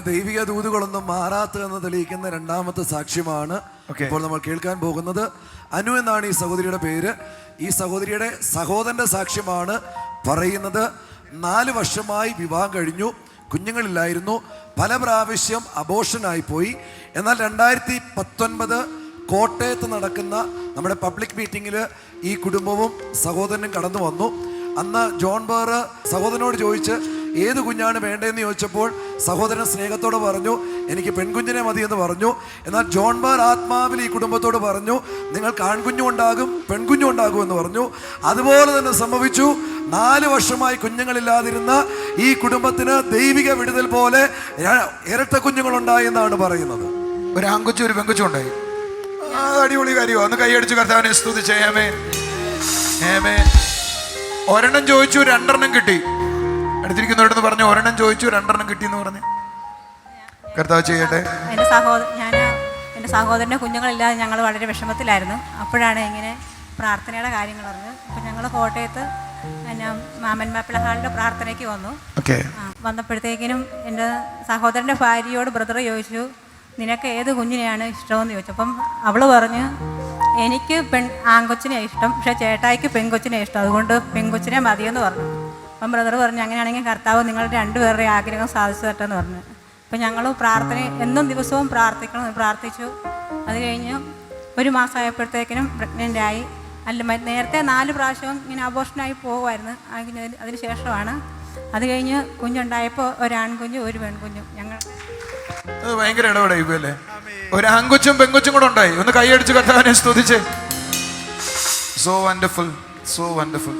ദൈവിക ദൂതുകളൊന്നും മാറാത്തതെന്ന് തെളിയിക്കുന്ന രണ്ടാമത്തെ സാക്ഷ്യമാണ് ഇപ്പോൾ നമ്മൾ കേൾക്കാൻ പോകുന്നത്. അനു എന്നാണ് ഈ സഹോദരിയുടെ പേര്. ഈ സഹോദരിയുടെ സഹോദരന്റെ സാക്ഷ്യമാണ് പറയുന്നത്. 4 വർഷമായി വിവാഹം കഴിഞ്ഞു, കുഞ്ഞുങ്ങളില്ലായിരുന്നു, പല പ്രാവശ്യം അബോർഷനായി പോയി. എന്നാൽ 2019 കോട്ടയത്ത് നടക്കുന്ന നമ്മുടെ പബ്ലിക് മീറ്റിങ്ങിൽ ഈ കുടുംബവും സഹോദരനും കടന്നു വന്നു. അന്ന് ജോൺ ബേർ സഹോദരനോട് ചോദിച്ച് ഏത് കുഞ്ഞാണ് വേണ്ടതെന്ന് ചോദിച്ചപ്പോൾ സഹോദരൻ സ്നേഹത്തോട് പറഞ്ഞു എനിക്ക് പെൺകുഞ്ഞിനെ മതിയെന്ന് പറഞ്ഞു. എന്നാൽ ജോൺ ബേർ ആത്മാവിൽ ഈ കുടുംബത്തോട് പറഞ്ഞു നിങ്ങൾക്ക് ആൺകുഞ്ഞും ഉണ്ടാകും പെൺകുഞ്ഞും ഉണ്ടാകും എന്ന് പറഞ്ഞു. അതുപോലെ തന്നെ സംഭവിച്ചു. 4 വർഷമായി കുഞ്ഞുങ്ങളില്ലാതിരുന്ന ഈ കുടുംബത്തിന് ദൈവിക വിടുതൽ പോലെ ഇരട്ട കുഞ്ഞുങ്ങളുണ്ടായി എന്നാണ് പറയുന്നത്. ഒരു ആൺകുച്ചും ഒരു പെൺകുച്ചും ഉണ്ടായി. അടിപൊളി കാര്യമോ? ഒന്ന് കൈയടിച്ച് കർത്താവിനെ സ്തുതിച്ചേ. ആമേൻ ആമേൻ. ഒരെണ്ണം ചോദിച്ചു 2 കിട്ടി. അടുത്തിരിക്കുന്നവരോട് പറഞ്ഞു ഒരെണ്ണം ചോദിച്ചു 2 കിട്ടി എന്ന് പറഞ്ഞു. കർത്താവ് ചെയ്യട്ടെ. എൻ്റെ സഹോദരൻ്റെ കുഞ്ഞുങ്ങളില്ലാതെ ഞങ്ങൾ വളരെ വിഷമത്തിലായിരുന്നു. അപ്പോഴാണ് ഇങ്ങനെ പ്രാർത്ഥനയുടെ കാര്യങ്ങൾ അറിഞ്ഞത്. അപ്പം ഞങ്ങൾ കോട്ടയത്ത് മാമൻ മാപ്പിള ഹാളിൻ്റെ പ്രാർത്ഥനയ്ക്ക് വന്നു. വന്നപ്പോഴത്തേക്കിനും എൻ്റെ സഹോദരൻ്റെ ഭാര്യയോട് ബ്രദർ ചോദിച്ചു നിനക്ക് ഏത് കുഞ്ഞിനെയാണ് ഇഷ്ടമെന്ന് ചോദിച്ചു. അപ്പം അവൾ പറഞ്ഞു എനിക്ക് ആൺകൊച്ചിനെ ഇഷ്ടം, പക്ഷേ ചേട്ടായിക്ക് പെൺകൊച്ചിനെ ഇഷ്ടം, അതുകൊണ്ട് പെൺകൊച്ചിനെ മതിയെന്ന് പറഞ്ഞു. അപ്പം ബ്രദർ പറഞ്ഞു അങ്ങനെയാണെങ്കിൽ കർത്താവ് നിങ്ങളുടെ 2 പേരുടെയും ആഗ്രഹം സാധിച്ചു തട്ടെന്ന് പറഞ്ഞു. അപ്പം ഞങ്ങൾ എന്നും ദിവസവും പ്രാർത്ഥിച്ചു. അത് കഴിഞ്ഞ് 1 മാസമായപ്പോഴത്തേക്കിനും പ്രഗ്നൻ്റ് ആയി. നേരത്തെ 4 പ്രാവശ്യവും ഇങ്ങനെ അബോർഷനായി പോകുമായിരുന്നു. അതിന് ശേഷമാണ് അത് കഴിഞ്ഞ് കുഞ്ഞുണ്ടായപ്പോൾ ഒരു ആൺകുഞ്ഞും ഒരു പെൺകുഞ്ഞും. ഞങ്ങൾ ഭയങ്കര ഇടപെടായി അല്ലേ? ഒരു ആൺകൊച്ചും പെൺകൊച്ചും കൂടെ ഉണ്ടായി. ഒന്ന് കൈയടിച്ച് കർത്താവിനെ സ്തുതിച്ചേ. So wonderful, so wonderful.